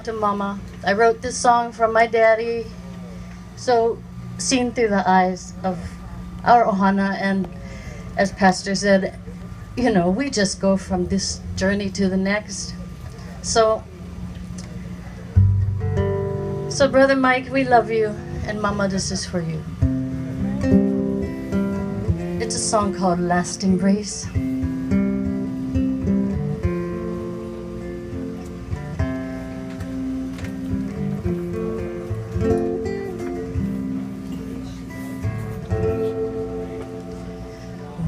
to Mama. I wrote this song from my daddy, so seen through the eyes of our Ohana, and as Pastor said, you know, we just go from this journey to the next. So Brother Mike, we love you, and Mama, this is for you. It's a song called Last Embrace.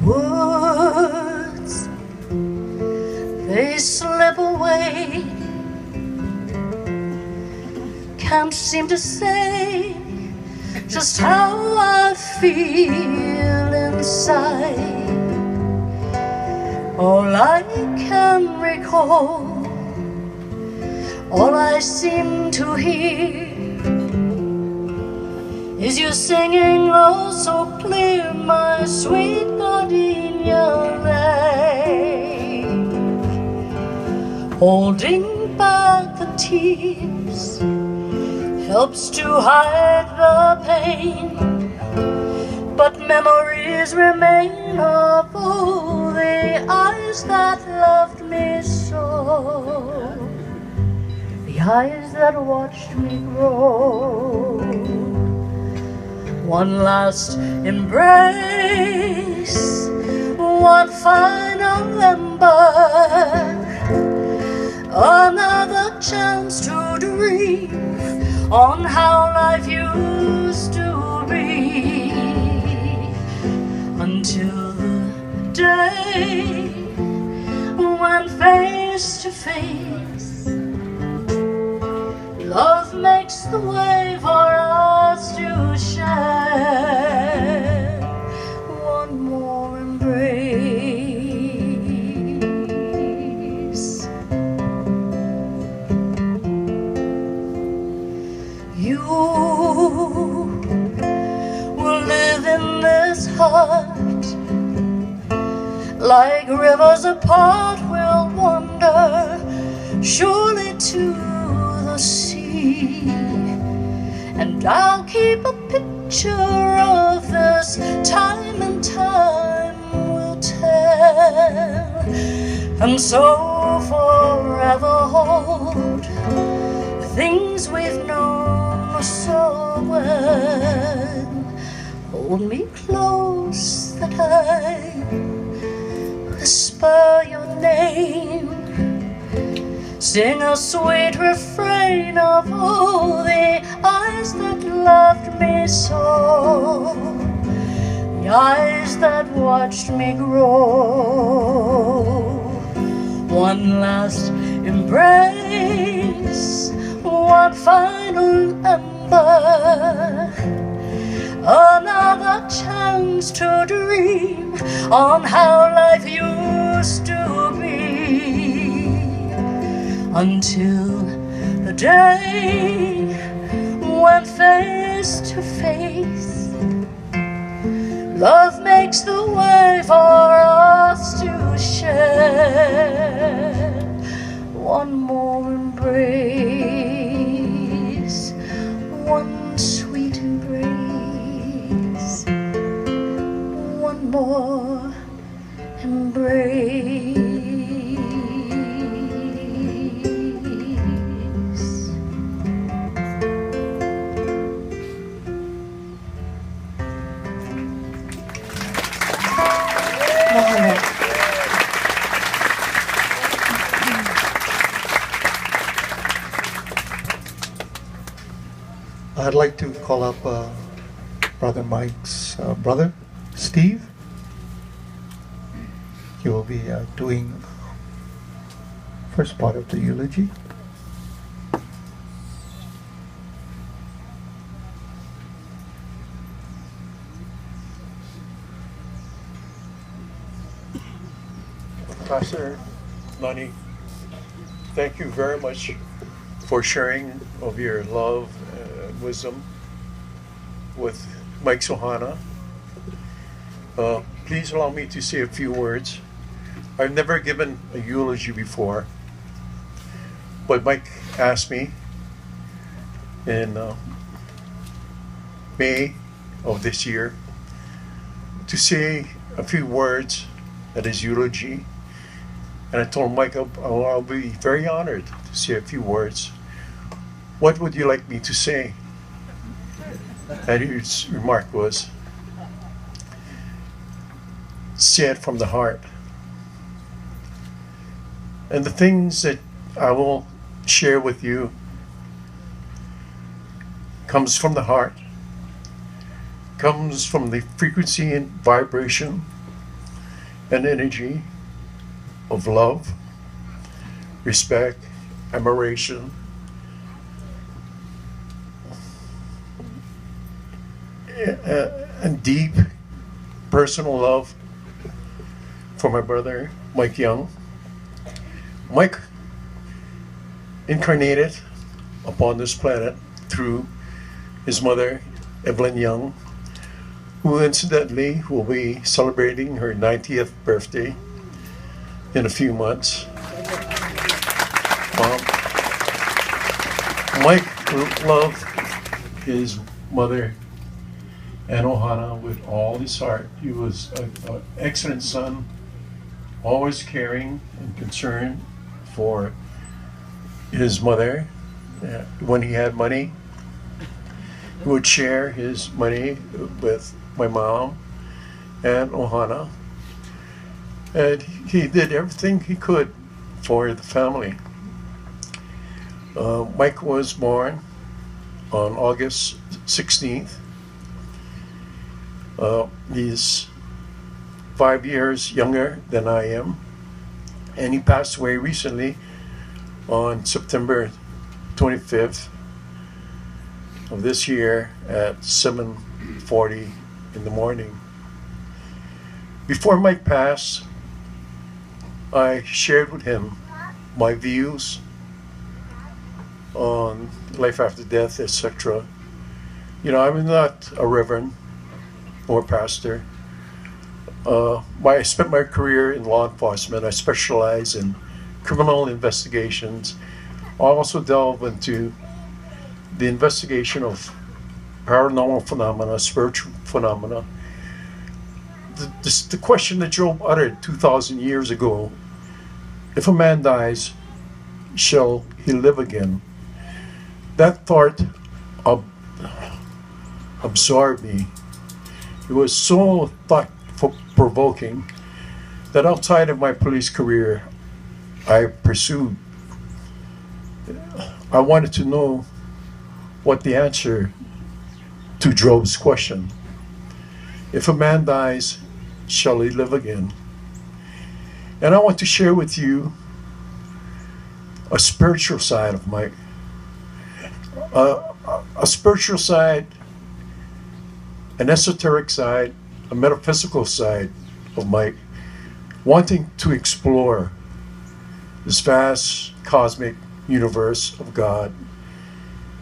Words, they slip away, can't seem to say just how I feel inside. All I can recall, all I seem to hear, is you singing oh so clear, my sweet gardenia lake, holding back the tears helps to hide the pain, but memories remain of oh, the eyes that loved me so, the eyes that watched me grow. One last embrace, one final ember, another chance to dream on how life used to be, until the day when face to face love makes the way for us to share one more embrace. You will live in this heart, like rivers apart we'll wander surely to the sea, and I'll keep a picture of this time, and time will tell, and so forever hold the things we've known so well. Hold me close that I whisper your name, sing a sweet refrain of oh, the eyes that loved me so, the eyes that watched me grow. One last embrace, one final ember, another chance to dream on how life used to be, until the day when face to face love makes the way for us to share one more embrace, one sweet embrace, one more embrace. I'd like to call up Brother Mike's brother, Steve. He will be doing first part of the eulogy. Pastor Lonnie, thank you very much for sharing of your love and wisdom with Mike Sohana. Please allow me to say a few words. I've never given a eulogy before, but Mike asked me, in May of this year to say a few words at his eulogy. And I told Mike I'll be very honored to say a few words. What would you like me to say? And his remark was, say it from the heart. And the things that I will share with you comes from the heart, comes from the frequency and vibration and energy of love, respect, admiration, and deep personal love for my brother, Mike Young. Mike incarnated upon this planet through his mother, Evelyn Young, who incidentally will be celebrating her 90th birthday in a few months. Mike loved his mother and Ohana with all his heart. He was an excellent son, always caring and concerned for his mother. When he had money, he would share his money with my mom and Ohana. And he did everything he could for the family. Mike was born on August 16th. He's 5 years younger than I am, and he passed away recently on September 25th of this year at 7:40 in the morning. Before Mike passed, I shared with him my views on life after death, etc. You know, I'm not a reverend or pastor. I spent my career in law enforcement. I specialize in criminal investigations. I also delve into the investigation of paranormal phenomena, spiritual phenomena. The question that Job uttered 2,000 years ago, if a man dies, shall he live again? That thought absorbed me. It was so thought-provoking that outside of my police career, I pursued. I wanted to know what the answer to Job's question. If a man dies, shall he live again? And I want to share with you a spiritual side of Mike. A spiritual side, an esoteric side, a metaphysical side of Mike, wanting to explore this vast cosmic universe of God.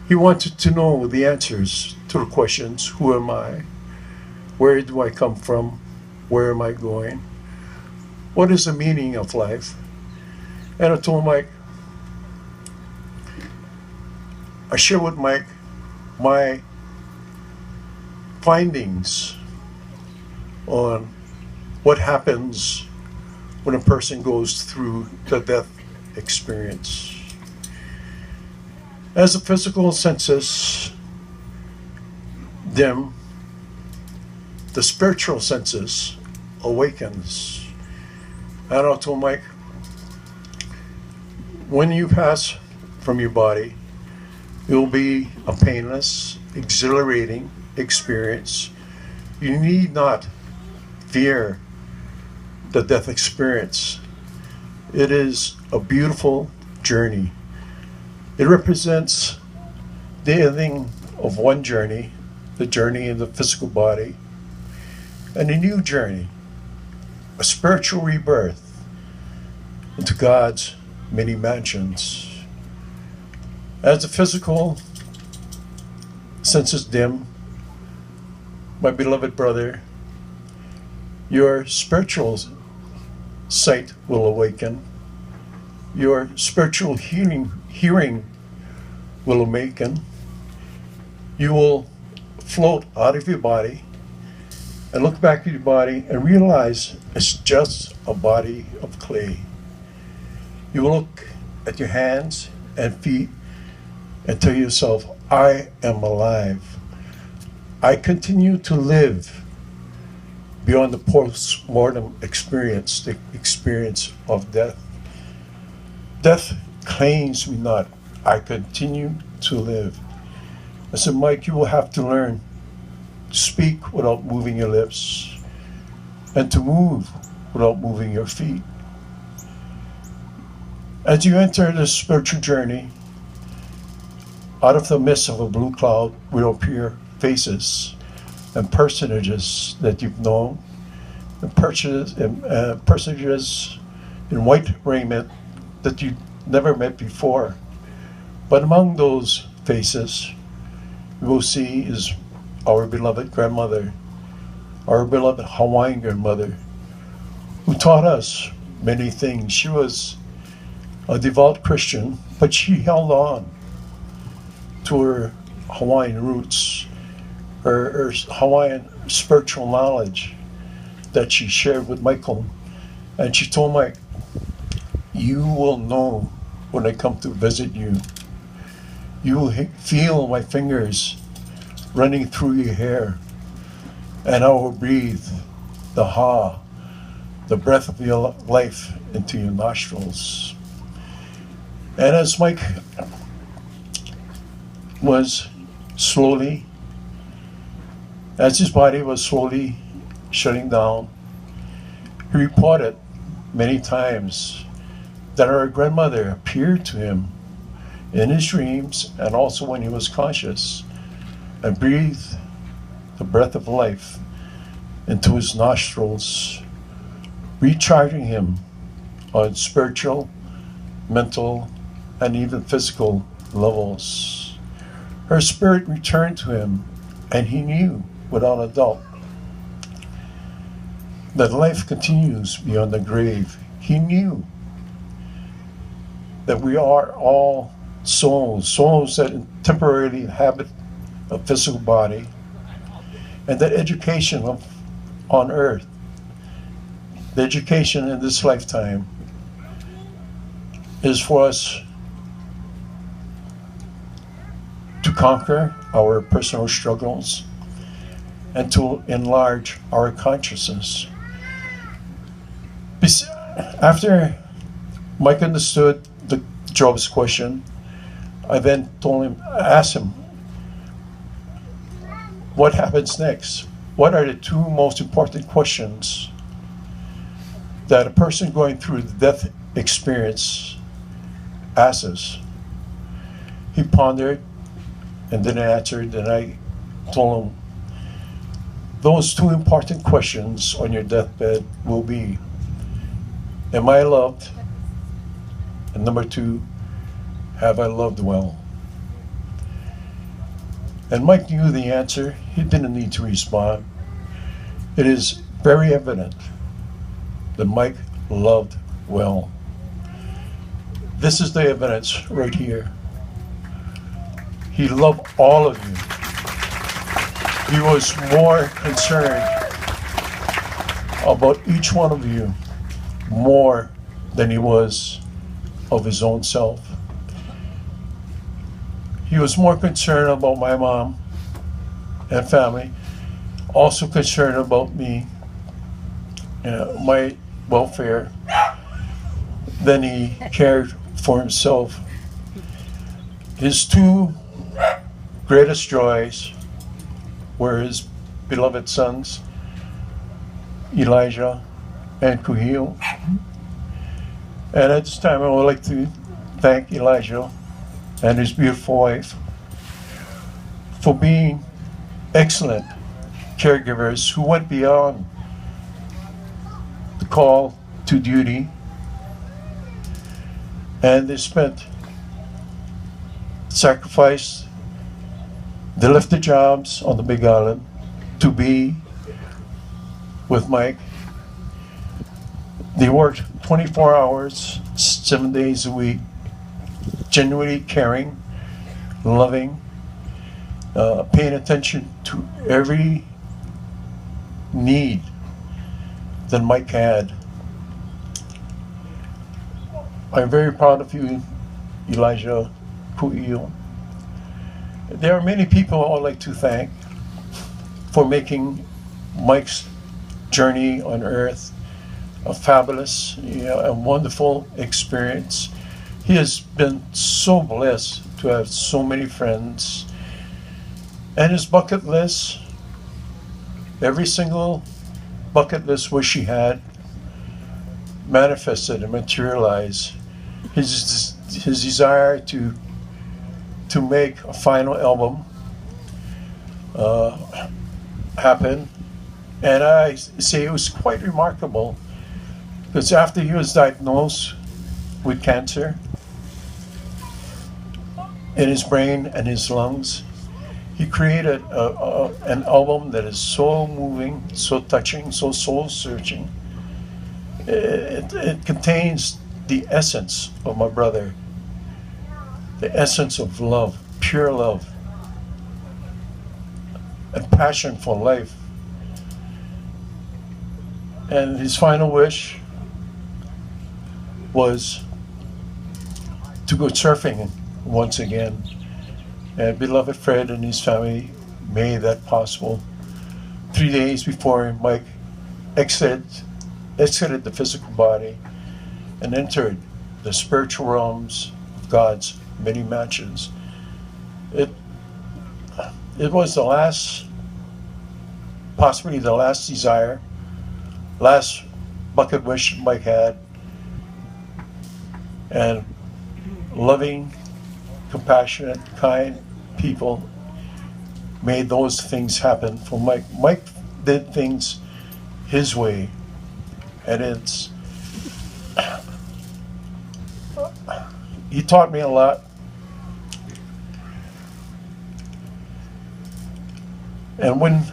He wanted to know the answers to the questions, who am I? Where do I come from? Where am I going? What is the meaning of life? And I told Mike, I share with Mike my findings on what happens when a person goes through the death experience. As the physical senses dim, the spiritual senses awakens. And I told Mike, when you pass from your body, it will be a painless, exhilarating experience. You need not fear the death experience. It is a beautiful journey. It represents the ending of one journey, the journey in the physical body, and a new journey, a spiritual rebirth into God's many mansions. As the physical senses dim, my beloved brother, your spiritual sight will awaken. Your spiritual hearing will awaken. You will float out of your body and look back at your body and realize it's just a body of clay. You will look at your hands and feet and tell yourself, I am alive. I continue to live beyond the post-mortem experience, the experience of death. Death claims me not. I continue to live. I said, Mike, you will have to learn to speak without moving your lips and to move without moving your feet. As you enter this spiritual journey, out of the midst of a blue cloud will appear faces and personages that you've known, and personages in white raiment that you never met before. But among those faces, you will see is our beloved grandmother, our beloved Hawaiian grandmother, who taught us many things. She was a devout Christian, but she held on to her Hawaiian roots, her Hawaiian spiritual knowledge that she shared with Michael. And she told Mike, you will know when I come to visit you. You will feel my fingers running through your hair, and I will breathe the ha, the breath of your life into your nostrils. And as Mike was slowly, as his body was slowly shutting down, he reported many times that our grandmother appeared to him in his dreams and also when he was conscious and breathed the breath of life into his nostrils, recharging him on spiritual, mental, and even physical levels. Her spirit returned to him, and he knew without a doubt that life continues beyond the grave. He knew that we are all souls that temporarily inhabit a physical body, and that education on earth, the education in this lifetime, is for us to conquer our personal struggles and to enlarge our consciousness. After Mike understood Job's question, I then asked him, what happens next? What are the two most important questions that a person going through the death experience asks? He pondered and then answered, and I told him, those two important questions on your deathbed will be, am I loved? And number two, have I loved well? And Mike knew the answer. He didn't need to respond. It is very evident that Mike loved well. This is the evidence right here. He loved all of you. He was more concerned about each one of you more than he was of his own self. He was more concerned about my mom and family, also concerned about me, my welfare, than he cared for himself. His two greatest joys were his beloved sons, Elijah and Kuhio. And at this time, I would like to thank Elijah and his beautiful wife for being excellent caregivers who went beyond the call to duty, and they sacrificed, they left their jobs on the Big Island to be with Mike. They worked 24 hours, 7 days a week, genuinely caring, loving, paying attention to every need that Mike had. I'm very proud of you, Elijah Kuhio. There are many people I would like to thank for making Mike's journey on earth a fabulous, and wonderful experience. He has been so blessed to have so many friends. And his bucket list, every single bucket list wish he had, manifested and materialized. His desire to make a final album happen. And I say it was quite remarkable, because after he was diagnosed with cancer in his brain and his lungs, he created an album that is so moving, so touching, so soul-searching. It contains the essence of my brother, the essence of love, pure love, and passion for life. And his final wish was to go surfing once again. And beloved Fred and his family made that possible. 3 days before Mike exited the physical body and entered the spiritual realms of God's many mansions. It was the last, possibly the last desire, last bucket wish Mike had. And loving, compassionate, kind people made those things happen for Mike. Mike did things his way, and he taught me a lot. And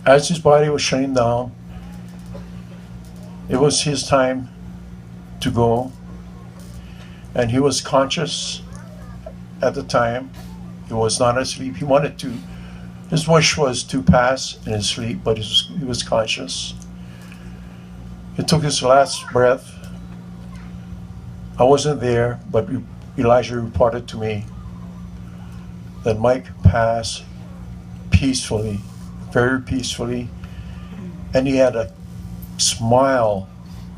as his body was shutting down, it was his time to go. And he was conscious at the time. He was not asleep. He wanted to, his wish was to pass in his sleep, but he was conscious. He took his last breath. I wasn't there, but Elijah reported to me that Mike passed peacefully, very peacefully, and he had a smile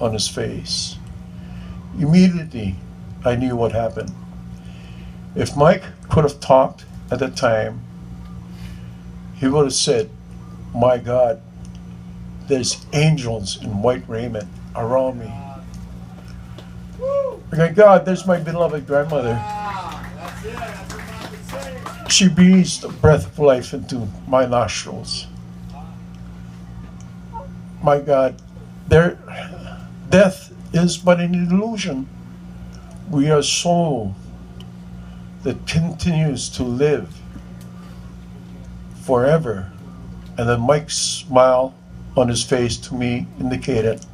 on his face. Immediately, I knew what happened. If Mike could have talked at that time, he would have said, "My God, there's angels in white raiment around me. My God, there's my beloved grandmother. She breathes the breath of life into my nostrils. My God, death is but an illusion. We are a soul that continues to live forever." And then Mike's smile on his face to me indicated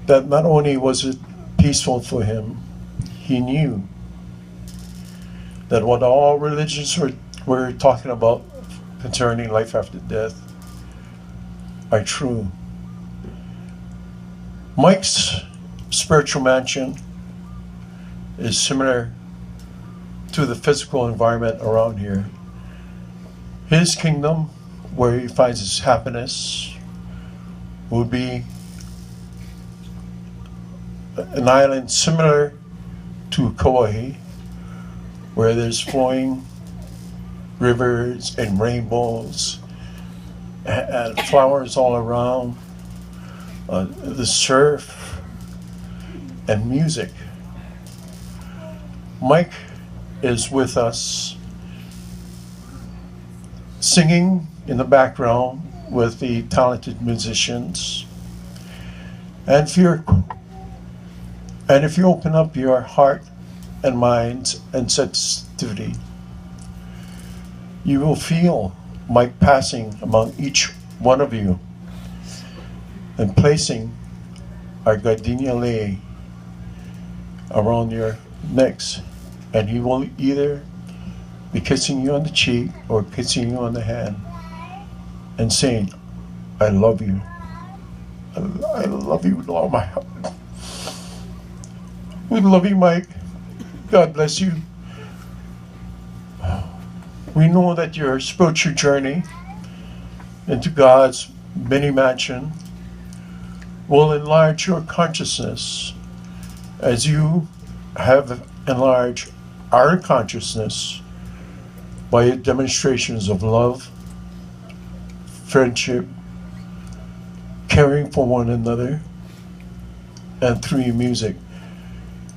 that not only was it peaceful for him, he knew that what all religions were talking about concerning life after death are true. Mike's spiritual mansion is similar to the physical environment around here. His kingdom, where he finds his happiness, would be an island similar to Kauai, where there's flowing rivers and rainbows and flowers all around, the surf and music. Mike is with us, singing in the background with the talented musicians. And if you open up your heart and mind and sensitivity, you will feel Mike passing among each one of you and placing our gardenia lei around your necks And he will either be kissing you on the cheek or kissing you on the hand and saying, I love you. I love you with all my heart. We love you, Mike. God bless you. We know that your spiritual journey into God's many mansion will enlarge your consciousness as you have enlarged our consciousness by demonstrations of love, friendship, caring for one another, and through your music.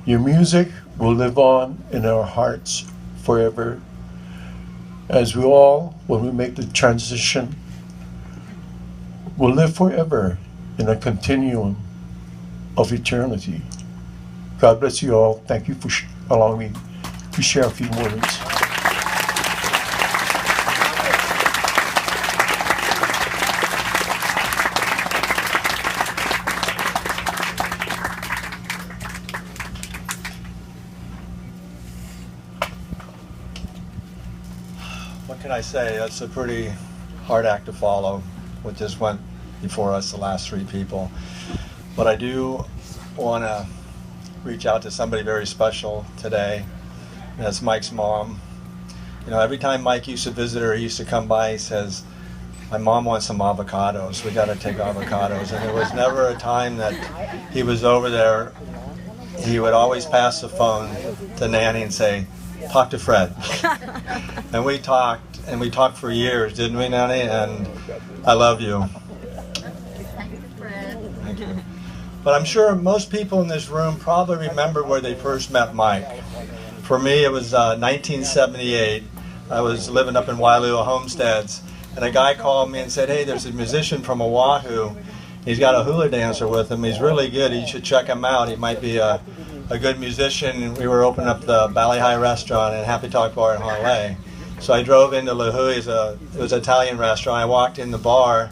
Your music will live on in our hearts forever, as we all, when we make the transition, will live forever in a continuum of eternity. God bless you all. Thank you for allowing me to share a few words. What can I say? That's a pretty hard act to follow, what just went before us, the last three people. But I do want to reach out to somebody very special today. And that's Mike's mom. You know, every time Mike used to visit her, he used to come by, he says, my mom wants some avocados. We got to take avocados. And there was never a time that he was over there. He would always pass the phone to Nanny and say, talk to Fred. And we talked for years, didn't we, Nanny? And I love you. Thank you, Fred. Thank you. But I'm sure most people in this room probably remember where they first met Mike. For me, it was 1978. I was living up in Wailua Homesteads, and a guy called me and said, hey, there's a musician from Oahu. He's got a hula dancer with him. He's really good. You should check him out. He might be a good musician. We were opening up the Valley High restaurant and Happy Talk Bar in Honolulu. So I drove into Lahui. It was an Italian restaurant. I walked in the bar,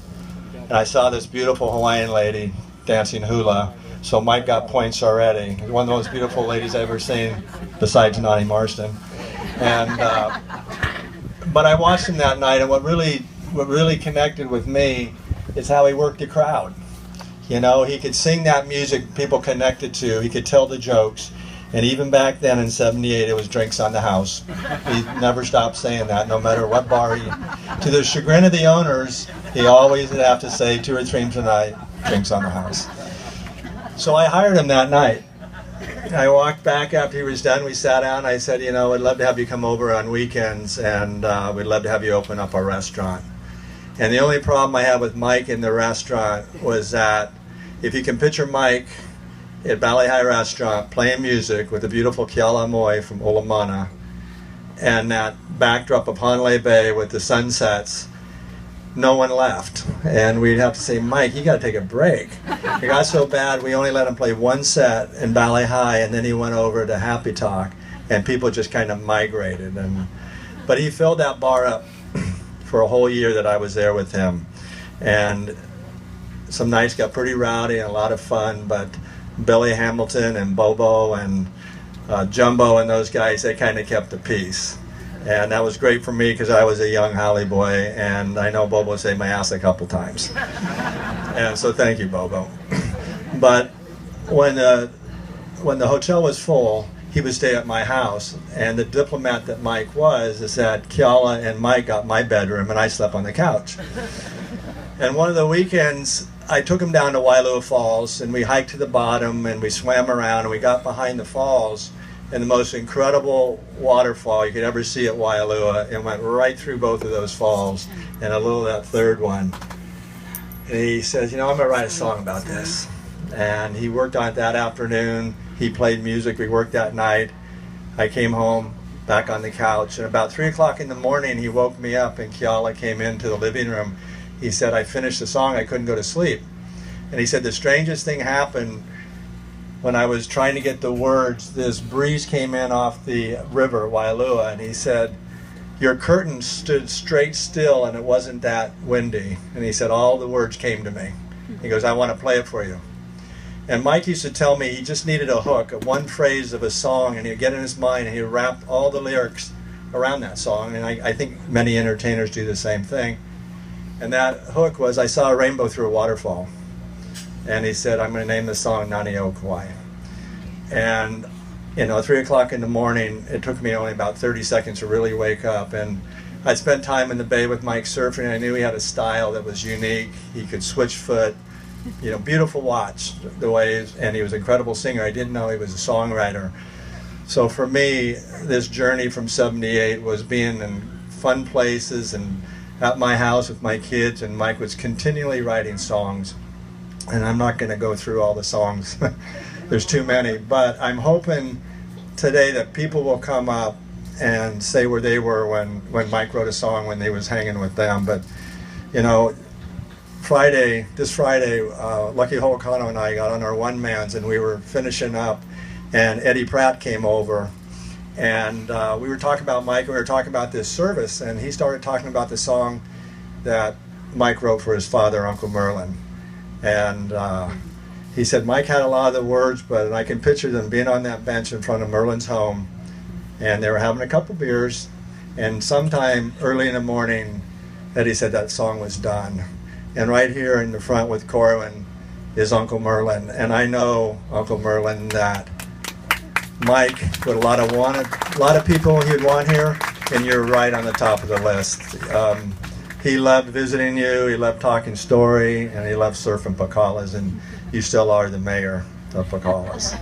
and I saw this beautiful Hawaiian lady dancing hula. So Mike got points already. One of the most beautiful ladies I've ever seen, besides Nani Marston. And but I watched him that night, and what really connected with me is how he worked the crowd. You know, he could sing that music people connected to. He could tell the jokes. And even back then in '78, it was drinks on the house. He never stopped saying that, no matter what bar he... To the chagrin of the owners, he always would have to say 2 or 3 times a night, drinks on the house. So I hired him that night. I walked back after he was done. We sat down. I said, you know, I'd love to have you come over on weekends, and we'd love to have you open up our restaurant. And the only problem I had with Mike in the restaurant was that if you can picture Mike at Valley High Restaurant playing music with the beautiful Kiala Moe from Olamana and that backdrop of Honolulu Bay with the sunsets, no one left. And we'd have to say, Mike, you got to take a break. It got so bad we only let him play one set in Valley High, and then he went over to Happy Talk, and people just kind of migrated. But he filled that bar up for a whole year that I was there with him. And some nights got pretty rowdy and a lot of fun, but Billy Hamilton and Bobo and Jumbo and those guys, they kind of kept the peace. And that was great for me because I was a young Holly boy, and I know Bobo saved my ass a couple times. And so thank you, Bobo. But when the hotel was full, he would stay at my house. And the diplomat that Mike was is that Kiala and Mike got my bedroom, and I slept on the couch. And one of the weekends, I took him down to Wailua Falls, and we hiked to the bottom, and we swam around, and we got behind the falls, and the most incredible waterfall you could ever see at Wailua, and went right through both of those falls, and a little of that third one. And he says, you know, I'm going to write a song about this. And he worked on it that afternoon. He played music. We worked that night. I came home, back on the couch, and about 3 o'clock in the morning, he woke me up, and Kiala came into the living room. He said, I finished the song, I couldn't go to sleep. And he said, the strangest thing happened when I was trying to get the words. This breeze came in off the river, Wailua, and he said, your curtain stood straight still and it wasn't that windy. And he said, all the words came to me. He goes, I want to play it for you. And Mike used to tell me he just needed a hook, one phrase of a song, and he'd get in his mind and he'd wrap all the lyrics around that song. And I think many entertainers do the same thing. And that hook was, I saw a rainbow through a waterfall. And he said, I'm going to name the song Nani o Kauai. And, 3 o'clock in the morning, it took me only about 30 seconds to really wake up. And I'd spent time in the bay with Mike surfing, and I knew he had a style that was unique. He could switch foot. Beautiful watch the way, and he was an incredible singer. I didn't know he was a songwriter. So for me, this journey from '78 was being in fun places and at my house with my kids, and Mike was continually writing songs. And I'm not going to go through all the songs. There's too many. But I'm hoping today that people will come up and say where they were when Mike wrote a song when they was hanging with them. But, this Friday, Lucky Ho'okano and I got on our one-mans, and we were finishing up, and Eddie Pratt came over, and we were talking about Mike, and we were talking about this service, and he started talking about the song that Mike wrote for his father, Uncle Merlin. And he said Mike had a lot of the words, but I can picture them being on that bench in front of Merlin's home, and they were having a couple beers, and sometime early in the morning, Eddie said that song was done. And right here in the front with Corwin is Uncle Merlin. And I know, Uncle Merlin, that Mike would a lot of people he'd want here, and you're right on the top of the list. He loved visiting you, he loved talking story, and he loved surfing Pacalas, and you still are the mayor of Pacalas.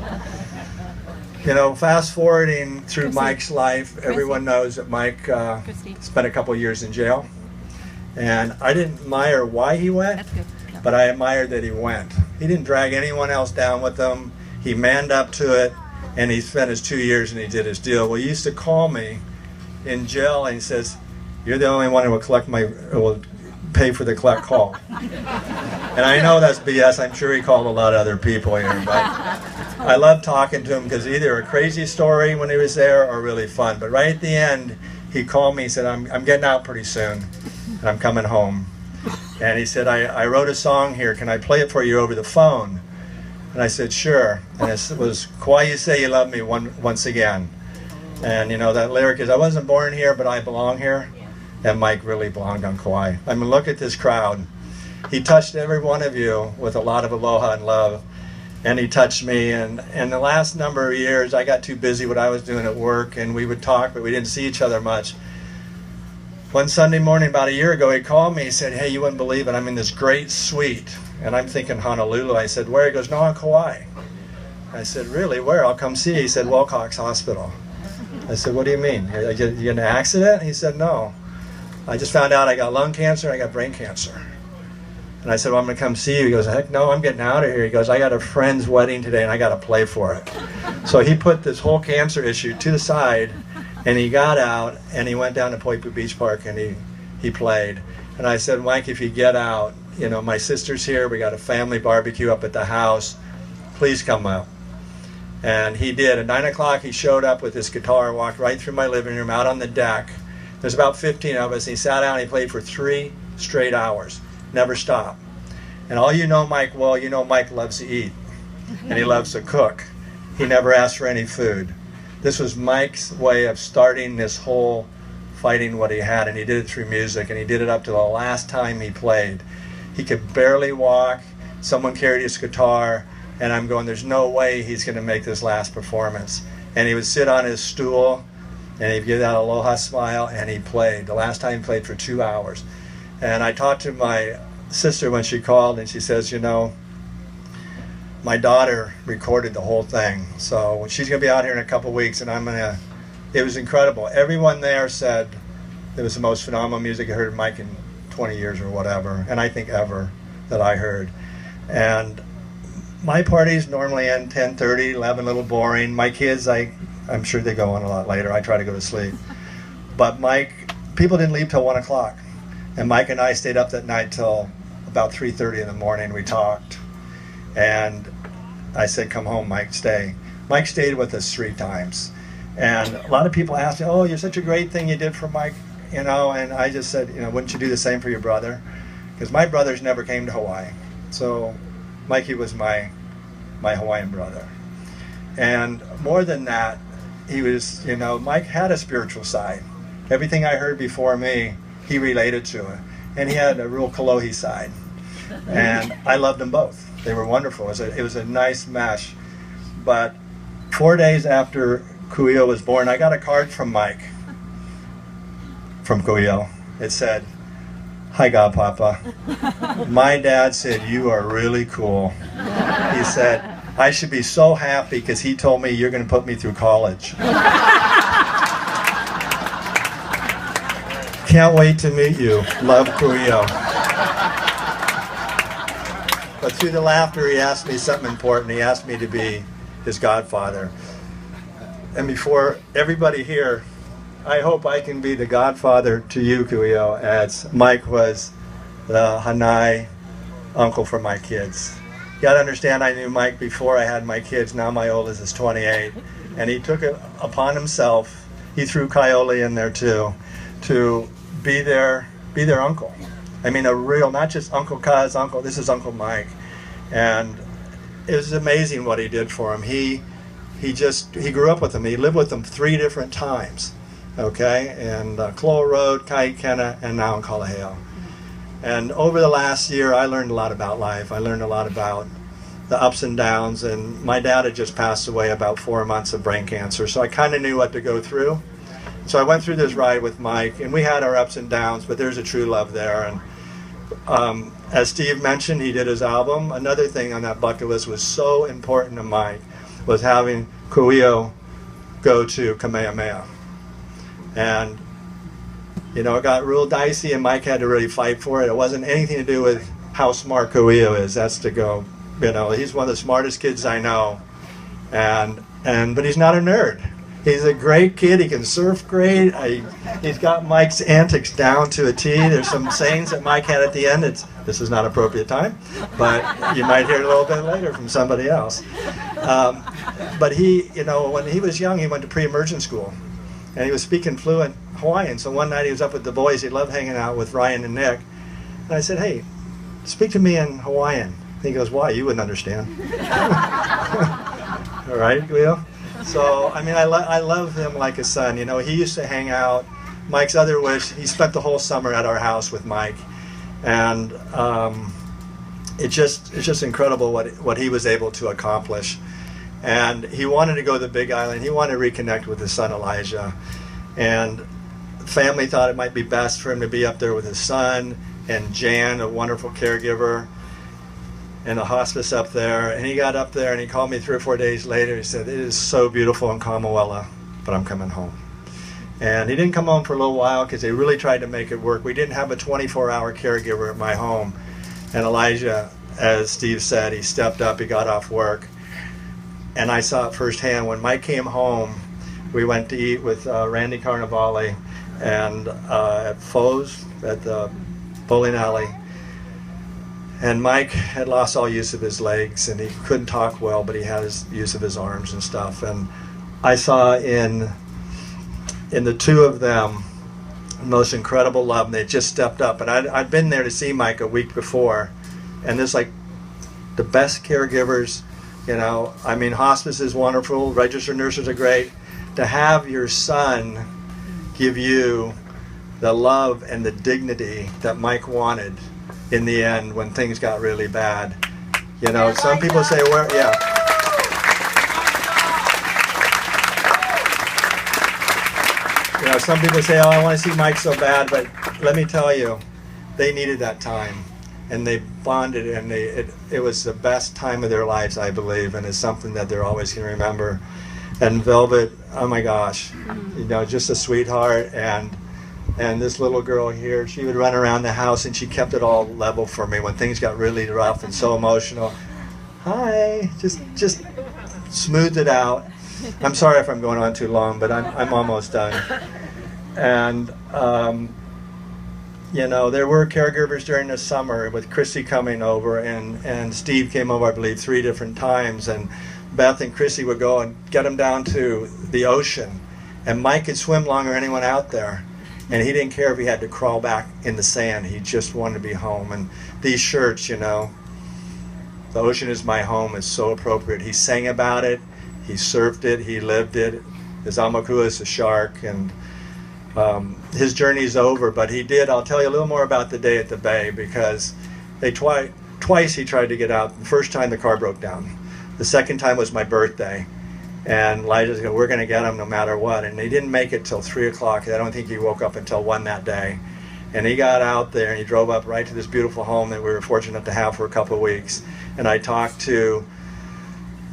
Fast forwarding through Mike's life, everyone knows that Mike spent a couple years in jail. And I didn't admire why he went, but I admired that he went. He didn't drag anyone else down with him. He manned up to it, and he spent his 2 years and he did his deal. Well, he used to call me in jail, and he says, "You're the only one who will pay for the collect call." And I know that's BS. I'm sure he called a lot of other people here, but I love talking to him because either a crazy story when he was there or really fun. But right at the end, he called me and said, I'm getting out pretty soon, and I'm coming home. And he said, I wrote a song here. Can I play it for you over the phone? And I said, sure. And it was Kauai, You Say You Love Me once again. And that lyric is, I wasn't born here, but I belong here. And Mike really belonged on Kauai. I mean, look at this crowd. He touched every one of you with a lot of aloha and love. And he touched me. And in the last number of years, I got too busy what I was doing at work, and we would talk, but we didn't see each other much. One Sunday morning about a year ago, he called me. He said, hey, you wouldn't believe it. I'm in this great suite. And I'm thinking Honolulu. I said, where? He goes, no, on Kauai. I said, really? Where? I'll come see you. He said, Wilcox Hospital. I said, what do you mean? You in an accident? He said, no. I just found out I got lung cancer and I got brain cancer. And I said, well, I'm going to come see you. He goes, heck no, I'm getting out of here. He goes, I got a friend's wedding today and I got to play for it. So he put this whole cancer issue to the side, and he got out and he went down to Poipu Beach Park and he played. And I said, Mike, if you get out, my sister's here. We got a family barbecue up at the house. Please come up. And he did. At 9 o'clock, he showed up with his guitar, walked right through my living room, out on the deck. There's about 15 of us. He sat down and he played for 3 straight hours. Never stopped. And all Mike well, Mike loves to eat. And he loves to cook. He never asked for any food. This was Mike's way of starting this whole fighting what he had. And he did it through music. And he did it up to the last time he played. He could barely walk. Someone carried his guitar. And I'm going, there's no way he's going to make this last performance. And he would sit on his stool, and he'd give that aloha smile, and he played. The last time he played for 2 hours. And I talked to my sister when she called, and she says, my daughter recorded the whole thing. So she's going to be out here in a couple weeks, and it was incredible. Everyone there said it was the most phenomenal music I heard of Mike in 20 years or whatever, and I think ever that I heard. And my parties normally end 10:30, 11, a little boring. My kids, I'm sure they go on a lot later. I try to go to sleep. But people didn't leave till 1 o'clock. And Mike and I stayed up that night till about 3:30 in the morning. We talked. And I said, come home, Mike, stay. Mike stayed with us 3 times. And a lot of people asked me, oh, you're such a great thing you did for Mike, and I just said, wouldn't you do the same for your brother? Because my brothers never came to Hawaii. So Mikey was my my Hawaiian brother. And more than that, he was, Mike had a spiritual side. Everything I heard before me, he related to it. And he had a real Kalohi side. And I loved them both. They were wonderful. It was a nice mesh. But 4 days after Kuhio was born, I got a card from Mike, from Kuhio. It said, "Hi, Godpapa. My dad said you are really cool." He said, "I should be so happy because he told me you're going to put me through college." Can't wait to meet you. Love, Kuhio. But through the laughter, he asked me something important. He asked me to be his godfather. And before everybody here, I hope I can be the godfather to you, Kuhio, as Mike was the Hanai uncle for my kids. You gotta understand, I knew Mike before I had my kids. Now my oldest is 28. And he took it upon himself, he threw Kaioli in there too, to be their uncle. I mean, a real, not just Uncle Kaz, uncle, this is Uncle Mike. And it was amazing what he did for him. He grew up with him. He lived with him 3 different times, okay? And Kloa Road, Kaikena, and now in Kalaheo. And over the last year, I learned a lot about life. I learned a lot about the ups and downs. And my dad had just passed away about 4 months of brain cancer, so I kind of knew what to go through. So I went through this ride with Mike, and we had our ups and downs, but there's a true love there. And as Steve mentioned, he did his album. Another thing on that bucket list was so important to Mike was having Kuhio go to Kamehameha. And, it got real dicey, and Mike had to really fight for it. It wasn't anything to do with how smart Kuhio is. That's to go, he's one of the smartest kids I know. But he's not a nerd. He's a great kid. He can surf great. He's got Mike's antics down to a T. There's some sayings that Mike had at the end. This is not appropriate time, but you might hear it a little bit later from somebody else. But he, when he was young, he went to pre-emergent school, and he was speaking fluent Hawaiian. So one night he was up with the boys. He loved hanging out with Ryan and Nick. And I said, "Hey, speak to me in Hawaiian." And he goes, "Why? You wouldn't understand." All right, Leo? So, I mean, I love him like a son. He used to hang out. Mike's other wish, he spent the whole summer at our house with Mike. And it's just incredible what he was able to accomplish. And he wanted to go to the Big Island. He wanted to reconnect with his son Elijah. And the family thought it might be best for him to be up there with his son and Jan, a wonderful caregiver, and a hospice up there. And he got up there and he called me 3 or 4 days later. He said, "It is so beautiful in Kamawela, but I'm coming home." And he didn't come home for a little while because they really tried to make it work. We didn't have a 24-hour caregiver at my home. And Elijah, as Steve said, he stepped up, he got off work. And I saw it firsthand. When Mike came home, we went to eat with Randy Carnevale and at Foe's at the bowling alley. And Mike had lost all use of his legs, and he couldn't talk well, but he had his use of his arms and stuff. And I saw in the two of them the most incredible love, and they just stepped up. And I'd been there to see Mike a week before, and there's like the best caregivers, I mean, hospice is wonderful, registered nurses are great. To have your son give you the love and the dignity that Mike wanted in the end when things got really bad. Some people say, some people say, "Oh, I want to see Mike so bad," but let me tell you, they needed that time, and they bonded, and it was the best time of their lives, I believe, and it's something that they're always going to remember. And Velvet, oh my gosh, just a sweetheart, and this little girl here, she would run around the house and she kept it all level for me when things got really rough and so emotional. Hi, just smoothed it out. I'm sorry if I'm going on too long, but I'm almost done. And there were caregivers during the summer with Chrissy coming over, and Steve came over, I believe, 3 different times, and Beth and Chrissy would go and get him down to the ocean, and Mike could swim longer than anyone out there. And he didn't care if he had to crawl back in the sand. He just wanted to be home. And these shirts, The ocean is my home is so appropriate. He sang about it, he surfed it, he lived it. His Amakua is a shark, and his journey's over, but he did. I'll tell you a little more about the day at the bay, because twice he tried to get out. The first time the car broke down. The second time was my birthday, and Elijah said, we're going to get him no matter what. And he didn't make it till 3 o'clock. I don't think he woke up until 1 that day. And he got out there and he drove up right to this beautiful home that we were fortunate to have for a couple of weeks. And I talked to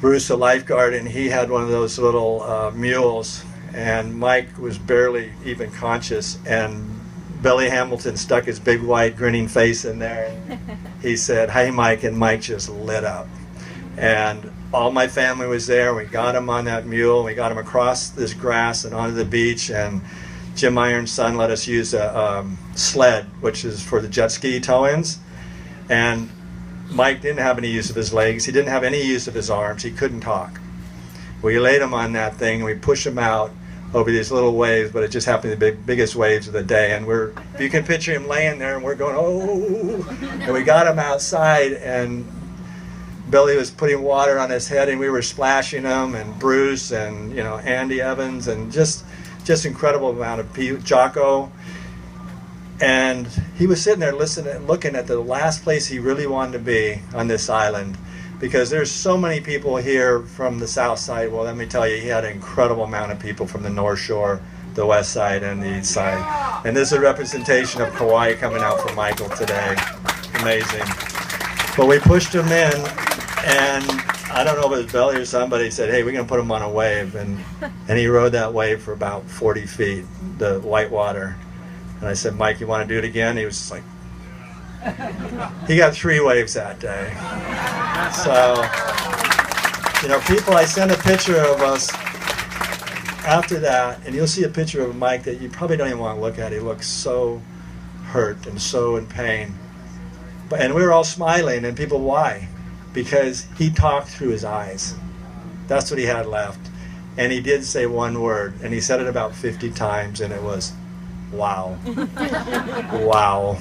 Bruce, the lifeguard, and he had one of those little mules, and Mike was barely even conscious, and Billy Hamilton stuck his big white grinning face in there, and he said, "Hey Mike," and Mike just lit up. And all my family was there. We got him on that mule, we got him across this grass and onto the beach, and Jim Iron's son let us use a sled, which is for the jet ski tow-ins, and Mike didn't have any use of his legs. He didn't have any use of his arms. He couldn't talk. We laid him on that thing, and we pushed him out over these little waves, but it just happened to be the biggest waves of the day. And you can picture him laying there, and we're going, oh, and we got him outside, and Billy was putting water on his head, and we were splashing him, and Bruce, and Andy Evans, and just incredible amount of people, Jocko. And he was sitting there listening, looking at the last place he really wanted to be on this island, because there's so many people here from the south side. Well, let me tell you, he had an incredible amount of people from the north shore, the west side, and the east side. And this is a representation of Kauai coming out for Michael today. Amazing. But we pushed him in, and I don't know if it was Billy or somebody said, "Hey, we're going to put him on a wave." And he rode that wave for about 40 feet, the white water. And I said, "Mike, you want to do it again?" He was just like, he got 3 waves that day. So, people, I sent a picture of us after that, and you'll see a picture of Mike that you probably don't even want to look at. He looks so hurt and so in pain. And we were all smiling, and people, why? Because he talked through his eyes. That's what he had left. And he did say one word, and he said it about 50 times, and it was, "Wow." Wow.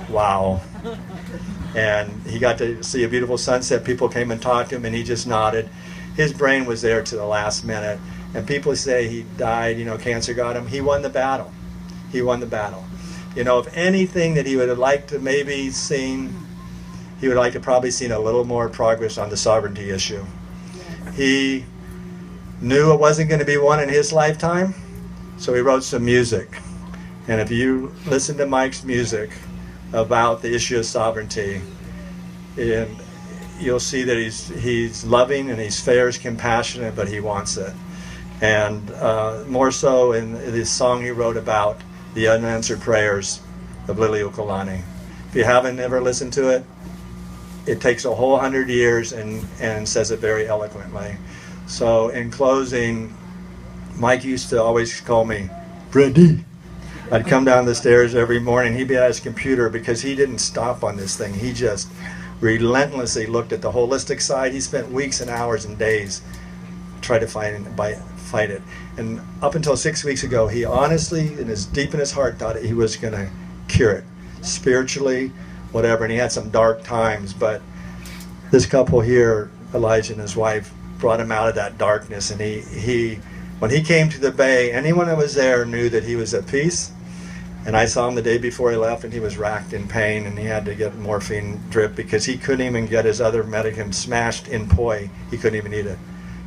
Wow. And he got to see a beautiful sunset. People came and talked to him, and he just nodded. His brain was there to the last minute. And people say he died, cancer got him. He won the battle. He won the battle. If anything that he would have liked to maybe seen, he would like to probably seen a little more progress on the sovereignty issue. He knew it wasn't going to be one in his lifetime, so he wrote some music. And if you listen to Mike's music about the issue of sovereignty, and you'll see that he's loving and he's fair, he's compassionate, but he wants it. And more so in this song he wrote about the unanswered prayers of Liliuokalani. If you haven't ever listened to it, it takes a whole 100 years and says it very eloquently. So in closing, Mike used to always call me Brady. I'd come down the stairs every morning. He'd be at his computer because he didn't stop on this thing. He just relentlessly looked at the holistic side. He spent weeks and hours and days trying to fight it. And up until 6 weeks ago, he honestly, deep in his heart, thought he was going to cure it spiritually, whatever. And he had some dark times, but this couple here, Elijah and his wife, brought him out of that darkness. And he when he came to the bay, anyone that was there knew that he was at peace. And I saw him the day before he left, and he was racked in pain, and he had to get morphine drip because he couldn't even get his other medicine smashed in poi. He couldn't even eat it.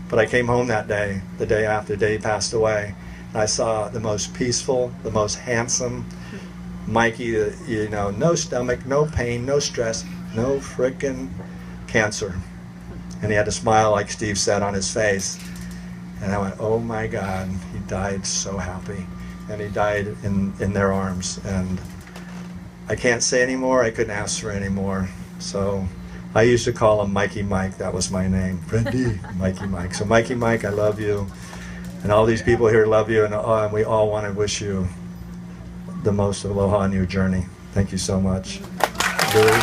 But I came home that day, the day after the day he passed away, and I saw the most peaceful, the most handsome Mikey, no stomach, no pain, no stress, no frickin' cancer. And he had a smile, like Steve said, on his face. And I went, oh my God, he died so happy. And he died in their arms. And I can't say anymore, I couldn't ask for any more. So I used to call him Mikey Mike, that was my name. Freddie, Mikey Mike. So Mikey Mike, I love you. And all these people here love you, and we all want to wish you the most aloha on your journey. Thank you so much. Billy.